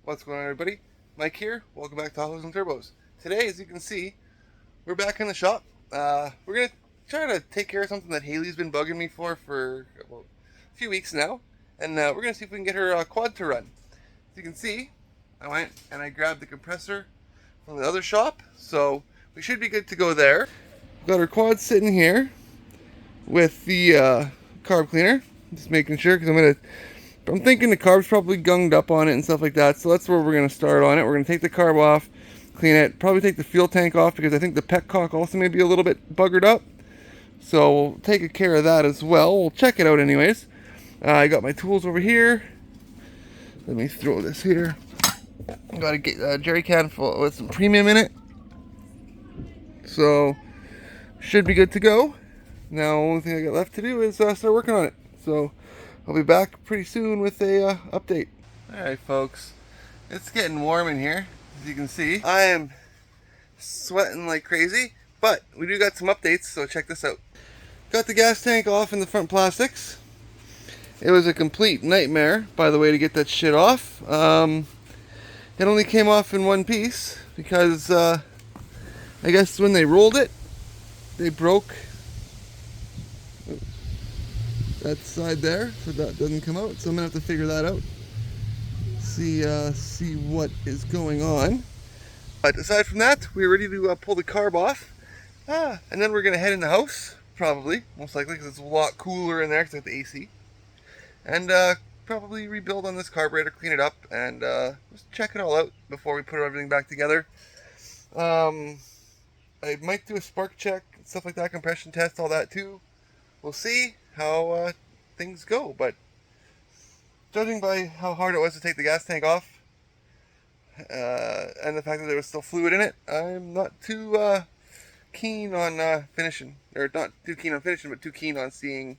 What's going on, everybody? Mike here. Welcome back to Tahoes and Turbos. Today, as you can see, we're back in the shop. We're going to try to take care of something that Haley's been bugging me for about a few weeks now. And we're going to see if we can get her quad to run. As you can see, I went and I grabbed the compressor from the other shop. So we should be good to go there. We've got her quad sitting here with the carb cleaner. Just making sure because I'm thinking the carb's probably gunged up on it and stuff like that, so that's where we're going to start on it. We're going to take the carb off, clean it, probably take the fuel tank off because I think the petcock also may be a little bit buggered up. So we'll take care of that as well. We'll check it out anyways. I got my tools over here. Let me throw this here. Got a jerry can full with some premium in it. So should be good to go. Now, only thing I got left to do is start working on it. So I'll be back pretty soon with a update. Alright folks, it's getting warm in here, as you can see. I am sweating like crazy, but we do got some updates, so check this out. Got the gas tank off in the front plastics. It was a complete nightmare, by the way, to get that shit off. It only came off in one piece, because I guess when they rolled it, they broke that side there, so that doesn't come out. So I'm gonna have to figure that out. See what is going on. But aside from that, we're ready to pull the carb off, and then we're gonna head in the house, probably, most likely, because it's a lot cooler in there because I got the AC, and probably rebuild on this carburetor, clean it up, and just check it all out before we put everything back together. I might do a spark check, stuff like that, compression test, all that too. We'll see how things go, but judging by how hard it was to take the gas tank off and the fact that there was still fluid in it, I'm not too keen on finishing, or not too keen on finishing, but too keen on seeing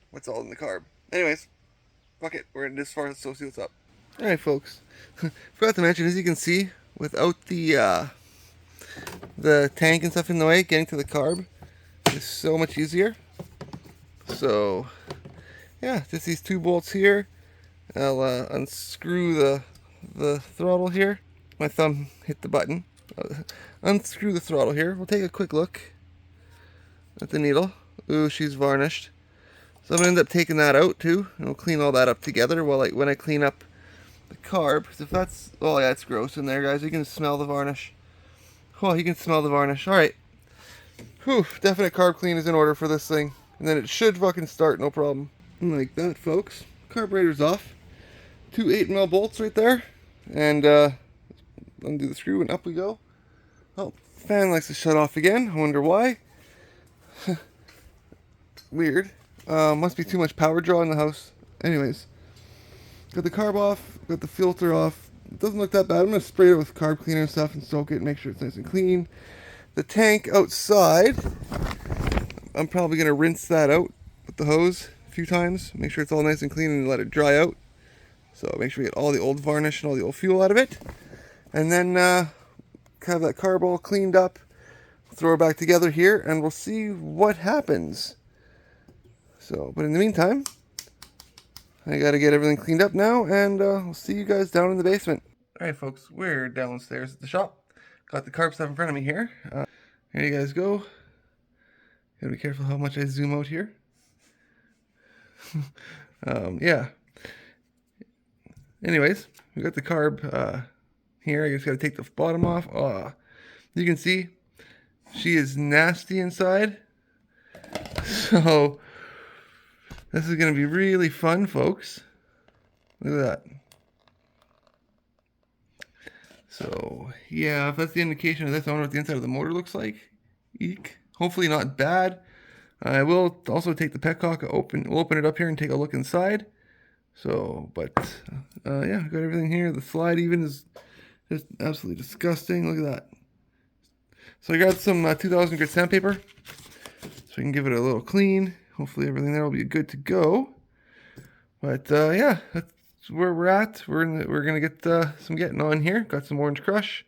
what's all in the carb. Anyways, fuck it, we're in this far, so see what's up. Alright folks, forgot to mention, as you can see, without the tank and stuff in the way, getting to the carb is so much easier. So yeah, just these two bolts here. I'll unscrew the throttle here. My thumb hit the button. Unscrew the throttle here. We'll take a quick look at the needle. Ooh, she's varnished. So I'm gonna end up taking that out too, and we'll clean all that up together when I clean up the carb. Because if that's, oh yeah, it's gross in there, guys. You can smell the varnish. Oh, you can smell the varnish. All right. Whew, definite carb clean is in order for this thing. And then it should fucking start, no problem. And like that, folks. Carburetor's off. Two 8mm bolts right there. And undo the screw and up we go. Oh, fan likes to shut off again. I wonder why. Weird. Must be too much power draw in the house. Anyways. Got the carb off. Got the filter off. It doesn't look that bad. I'm going to spray it with carb cleaner and stuff and soak it and make sure it's nice and clean. The tank outside, I'm probably going to rinse that out with the hose a few times. Make sure it's all nice and clean and let it dry out. So make sure we get all the old varnish and all the old fuel out of it. And then have that carb all cleaned up. Throw it back together here and we'll see what happens. So, but in the meantime, I got to get everything cleaned up now and we'll see you guys down in the basement. Alright folks, we're downstairs at the shop. Got the carb stuff in front of me here. Here you guys go. Gotta be careful how much I zoom out here. Yeah. Anyways, we got the carb here. I just gotta take the bottom off. You can see she is nasty inside. So this is gonna be really fun, folks. Look at that. So yeah, if that's the indication of this, I wonder what the inside of the motor looks like. Eek. Hopefully not bad. I will also take the petcock open. We'll open it up here and take a look inside. So, but yeah, got everything here. The slide even is just absolutely disgusting. Look at that. So I got some 2000 grit sandpaper, so we can give it a little clean. Hopefully everything there will be good to go. But yeah, that's where we're at. We're gonna get some getting on here. Got some orange crush,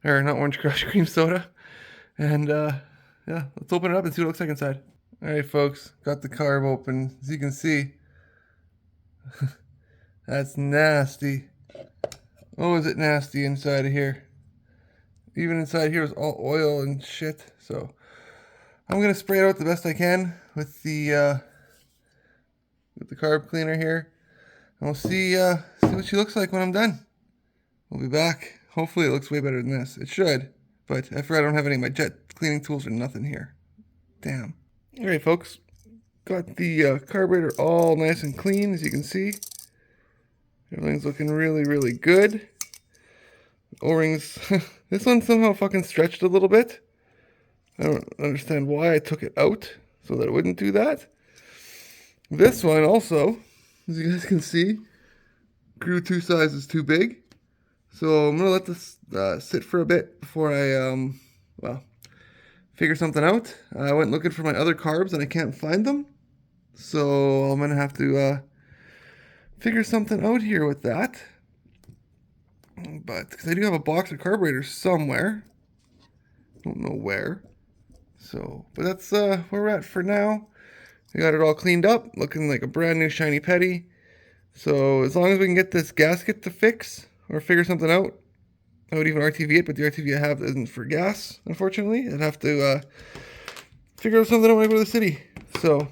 or not orange crush, cream soda, and yeah, let's open it up and see what it looks like inside. All right, folks, got the carb open. As you can see, that's nasty. Oh, is it nasty inside of here. Even inside here is all oil and shit. So I'm gonna spray it out the best I can with the carb cleaner here. And we'll see what she looks like when I'm done. We'll be back. Hopefully it looks way better than this. It should. But I forgot I don't have any of my jet cleaning tools or nothing here. Damn. Alright folks. Got the carburetor all nice and clean, as you can see. Everything's looking really, really good. O-rings. This one somehow fucking stretched a little bit. I don't understand why I took it out so that it wouldn't do that. This one also, as you guys can see, grew 2 sizes too big. So I'm gonna let this sit for a bit before I figure something out. I went looking for my other carbs and I can't find them. So I'm gonna have to figure something out here with that. But because I do have a box of carburetors somewhere, don't know where. So, but that's where we're at for now. We got it all cleaned up, looking like a brand new shiny petty. So as long as we can get this gasket to fix or figure something out, I would even RTV it, but the RTV I have isn't for gas, unfortunately. I'd have to figure out something out when I go to the city. So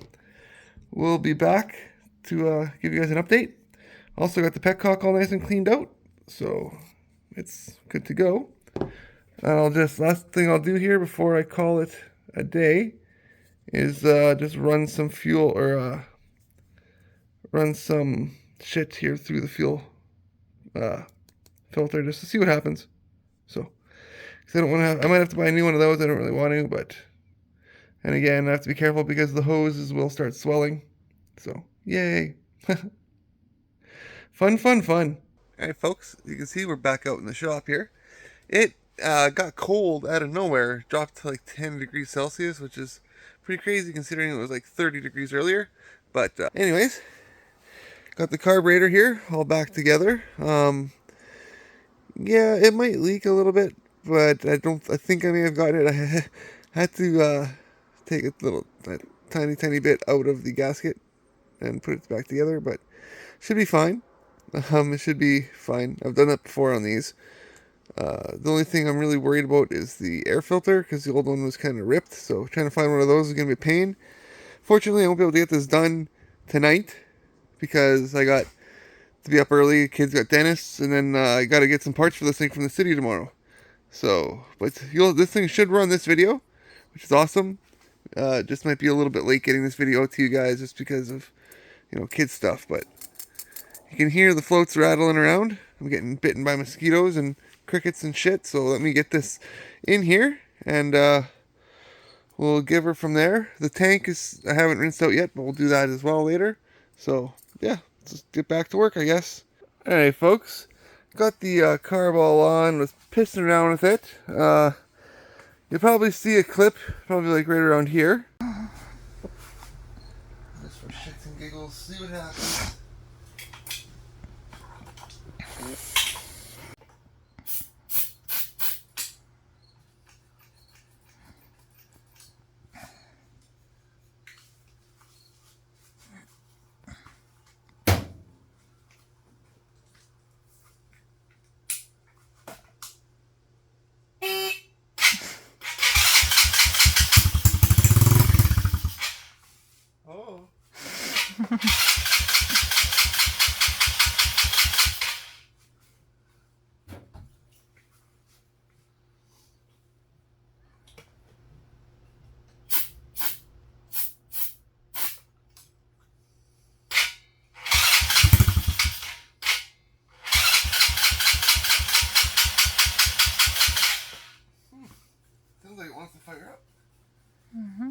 we'll be back to give you guys an update. Also got the petcock all nice and cleaned out, so it's good to go. Last thing I'll do here before I call it a day is just run some fuel or run some shit here through the fuel filter just to see what happens. So, because I don't want to I might have to buy a new one of those. I don't really want to, but, and again, I have to be careful because the hoses will start swelling. So, yay. Fun, fun, fun. Alright folks, you can see we're back out in the shop here. It got cold out of nowhere, dropped to like 10 degrees Celsius, which is pretty crazy considering it was like 30 degrees earlier. But anyways, got the carburetor here all back together. Yeah, it might leak a little bit, but I think I may have gotten it. I had to take a tiny bit out of the gasket and put it back together, but should be fine. It should be fine. I've done that before on these. The only thing I'm really worried about is the air filter, because the old one was kind of ripped, so trying to find one of those is going to be a pain. Fortunately, I won't be able to get this done tonight, because I got to be up early, kids got dentists, and then I got to get some parts for this thing from the city tomorrow. So, but this thing should run this video, which is awesome. Just might be a little bit late getting this video out to you guys, just because of, kids stuff, but you can hear the floats rattling around. I'm getting bitten by mosquitoes and crickets and shit, so let me get this in here, and we'll give her from there. The tank I haven't rinsed out yet, but we'll do that as well later. So, yeah, let's just get back to work, I guess. Alright, folks. Got the carb all on, was pissing around with it. You'll probably see a clip, probably like right around here. Just for shits and giggles, see what happens. Sounds like it wants to fire up. Mm-hmm.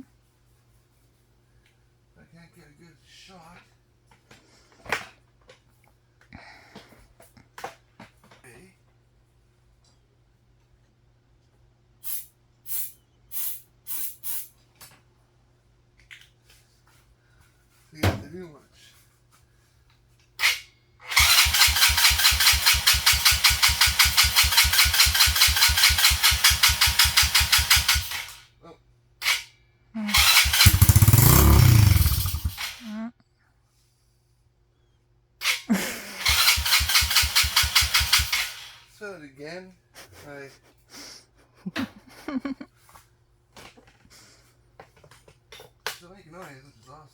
I can't get a good shot. Okay. You have to do much. done it again. Still making noise, which is awesome.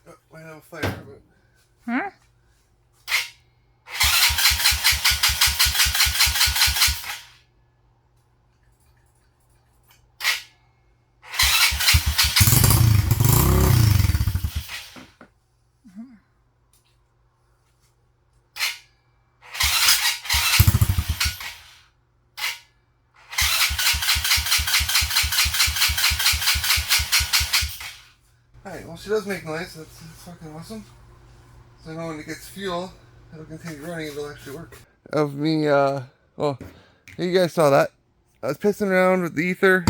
Oh, might have a fire, but... Huh? Alright, well she does make noise, that's fucking awesome. So I know when it gets fuel, it'll continue running, it'll actually work. Of me, well, you guys saw that. I was pissing around with the ether,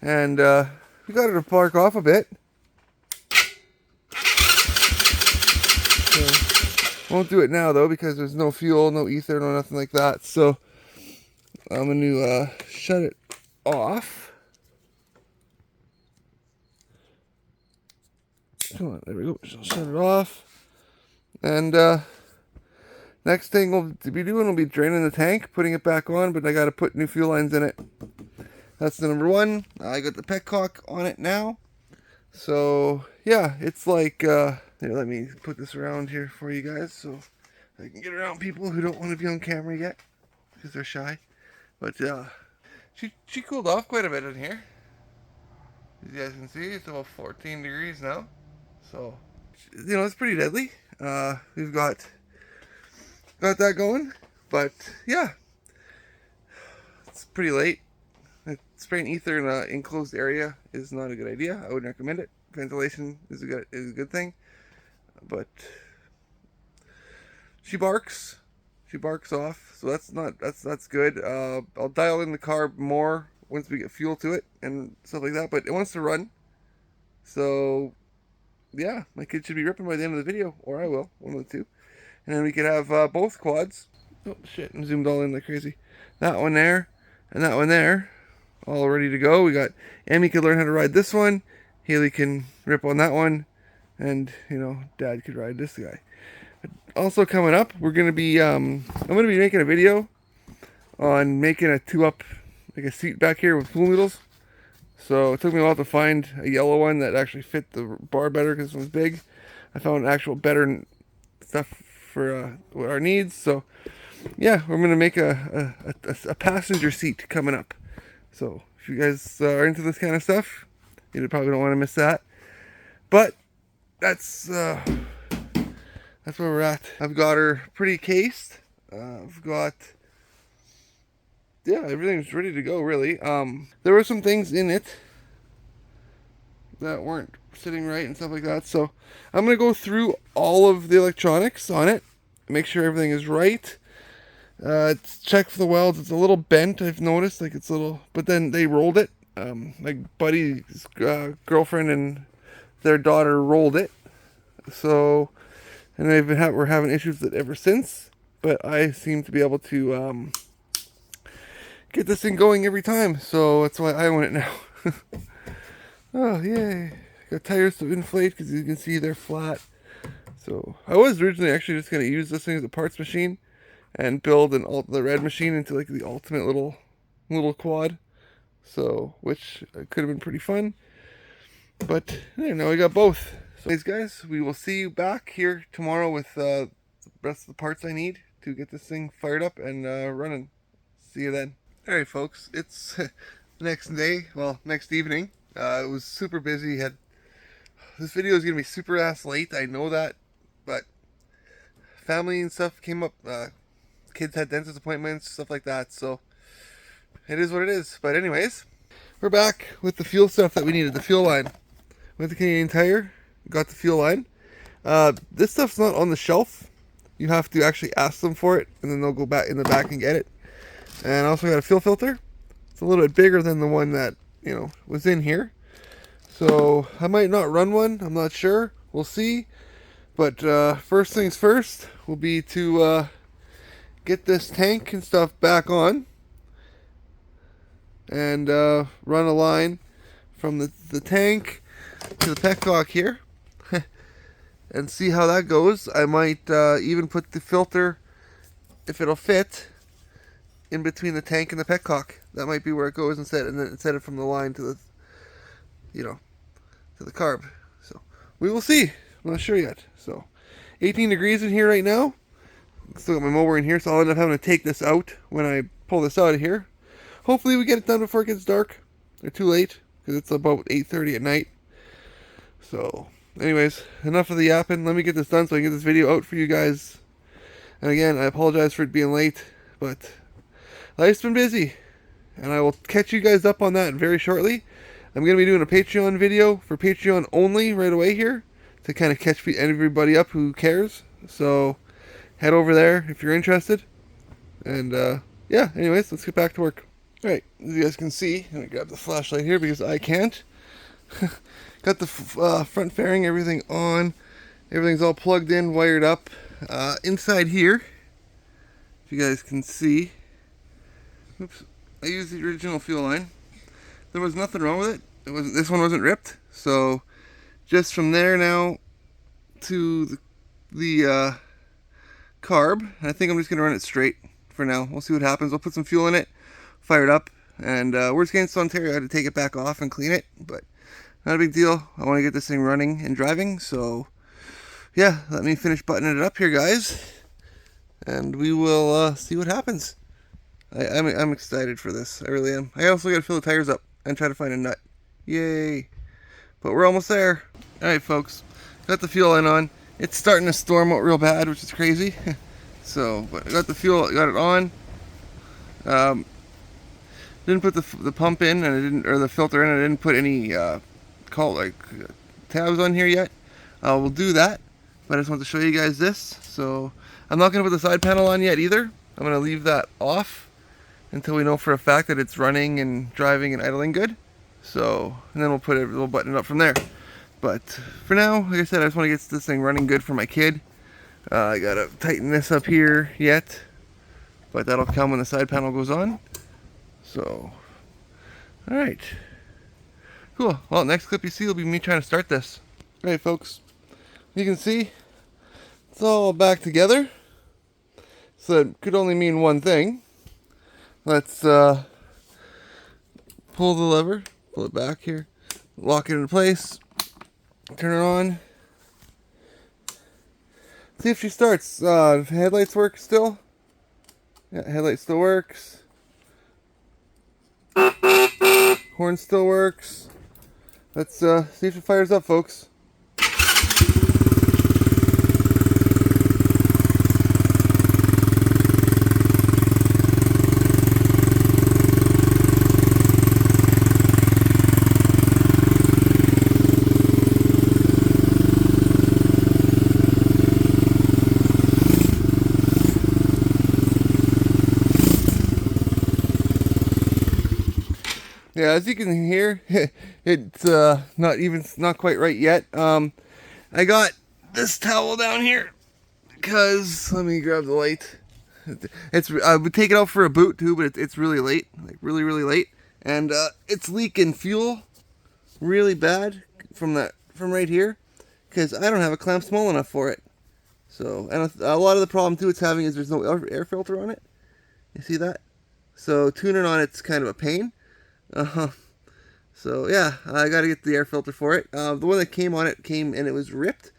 and we got it to bark off a bit. So, won't do it now though, because there's no fuel, no ether, no nothing like that. So, I'm going to shut it off. Come on, there we go. So shut it off. And next thing we'll be doing will be draining the tank, putting it back on, but I got to put new fuel lines in it. That's the number one. I got the petcock on it now. So, yeah, it's like, here, let me put this around here for you guys so I can get around people who don't want to be on camera yet because they're shy. But, she cooled off quite a bit in here. As you guys can see, it's about 14 degrees now. So, you know, it's pretty deadly. We've got that going. But, yeah, it's pretty late. Spraying ether in an enclosed area is not a good idea. I wouldn't recommend it. Ventilation is a good thing. But she barks. She barks off. So that's good. I'll dial in the carb more once we get fuel to it and stuff like that. But it wants to run. So yeah, my kid should be ripping by the end of the video, or I will, one of the two. And then we could have both quads. Oh shit! I'm zoomed all in like crazy. That one there, and that one there. All ready to go. We got Emmy could learn how to ride this one. Haley can rip on that one. And, you know, Dad could ride this guy. But also coming up, we're going to be, I'm going to be making a video on making a 2-up, like a seat back here with pool noodles. So it took me a while to find a yellow one that actually fit the bar better because it was big. I found actual better stuff for what our needs. So, yeah, we're going to make a passenger seat coming up. So, if you guys are into this kind of stuff, you probably don't want to miss that. But, that's where we're at. I've got her pretty cased. I've got, yeah, everything's ready to go, really. There were some things in it that weren't sitting right and stuff like that. So, I'm going to go through all of the electronics on it, make sure everything is right. Check for the welds. It's a little bent, I've noticed, like it's a little, but then they rolled it. My buddy's girlfriend and their daughter rolled it. So, and we're having issues with it ever since. But I seem to be able to get this thing going every time. So that's why I own it now. Oh yay! Got tires to inflate because you can see they're flat. So I was originally actually just gonna use this thing as a parts machine and build the red machine into like the ultimate little quad. So, which could have been pretty fun. But, now we got both. So, anyways, guys, we will see you back here tomorrow with the rest of the parts I need to get this thing fired up and running. See you then. Alright, folks, it's the next day, well, next evening. It was super busy. This video is going to be super ass late, I know that. But, family and stuff came up. Kids had dentist appointments, stuff like that, so it is what it is. But anyways, we're back with the fuel stuff that we needed, the fuel line. Went to Canadian Tire, got the fuel line. This stuff's not on the shelf. You have to actually ask them for it, and then they'll go back in the back and get it. And I also got a fuel filter. It's a little bit bigger than the one that, was in here. So I might not run one, I'm not sure. We'll see. But first things first will be to get this tank and stuff back on and run a line from the tank to the petcock here and see how that goes. I might even put the filter, if it'll fit, in between the tank and the petcock. That might be where it goes instead, and then instead of from the line to the, to the carb. So we will see. I'm not sure yet. So 18 degrees in here right now. Still got my mower in here, so I'll end up having to take this out when I pull this out of here. Hopefully we get it done before it gets dark, or too late, because it's about 8:30 at night. So anyways, enough of the yapping. Let me get this done so I can get this video out for you guys. And again, I apologize for it being late, but life's been busy, and I will catch you guys up on that very shortly. I'm going to be doing a Patreon video for Patreon only right away here to kind of catch everybody up who cares. So head over there if you're interested. And yeah, anyways, let's get back to work. Alright, as you guys can see, I'm going to grab the flashlight here because I can't. Got the front fairing, everything on. Everything's all plugged in, wired up. Inside here, if you guys can see, oops, I used the original fuel line. There was nothing wrong with it. This one wasn't ripped. So just from there now to the carb, I think I'm just going to run it straight for now. We'll see what happens. I'll put some fuel in it, fire it up, and worst case Ontario, I had to take it back off and clean it, but not a big deal. I want to get this thing running and driving, so yeah, let me finish buttoning it up here, guys, and we will see what happens. I'm excited for this. I really am. I also got to fill the tires up and try to find a nut. Yay! But we're almost there. Alright, folks. Got the fuel line on. It's starting to storm out real bad, which is crazy. So, but I got the fuel, got it on. Didn't put the pump in, and I didn't, or the filter in. I didn't put any tabs on here yet. We'll do that, but I just want to show you guys this. So I'm not going to put the side panel on yet either. I'm going to leave that off until we know for a fact that it's running and driving and idling good. So, and then we'll button it up from there. But for now, like I said, I just want to get this thing running good for my kid. I gotta tighten this up here yet, but that'll come when the side panel goes on. So, alright. Cool. Well, next clip you see will be me trying to start this. Alright, folks. You can see it's all back together. So it could only mean one thing. Let's pull the lever, pull it back here, lock it into place, turn it on. See if she starts. Headlights work still. Yeah, headlight still works. Horn still works. Let's see if it fires up, folks. Yeah, as you can hear, it's not quite right yet. I got this towel down here because, let me grab the light. I would take it out for a boot too, but it's really late, like really late, and it's leaking fuel really bad from right here because I don't have a clamp small enough for it. So, and a lot of the problem too it's having is there's no air filter on it. You see that? So tuning on it's kind of a pain. So yeah, I gotta get the air filter for it. The one that came on it came and it was ripped.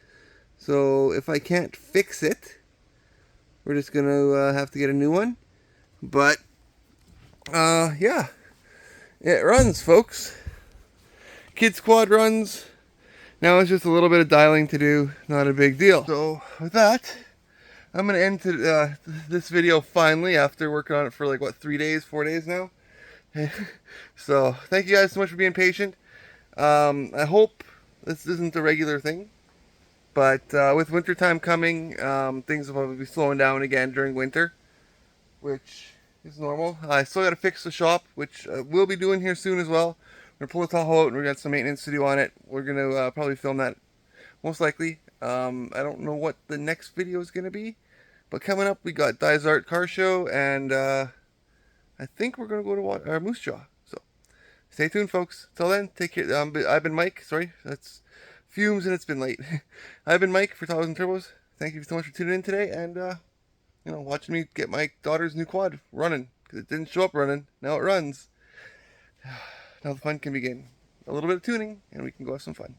So if I can't fix it, we're just gonna have to get a new one. But yeah, it runs, folks. Kids Quad runs. Now it's just a little bit of dialing to do, not a big deal. So with that, I'm gonna end this video finally after working on it for like what, 4 days now. So thank you guys so much for being patient. I hope this isn't a regular thing, but with winter time coming, things will probably be slowing down again during winter, which is normal. I still got to fix the shop, which we'll be doing here soon as well. We're going to pull the Tahoe out and we're going to have some maintenance to do on it. We're going to probably film that most likely. I don't know what the next video is going to be, but coming up we got Dysart Car Show, and I think we're going to go to Moose Jaw. So stay tuned, folks. Till then, take care. I've been Mike. Sorry, that's fumes and it's been late. I've been Mike for Tahoes and Turbos. Thank you so much for tuning in today and watching me get my daughter's new quad running because it didn't show up running. Now it runs. Now the fun can begin. A little bit of tuning and we can go have some fun.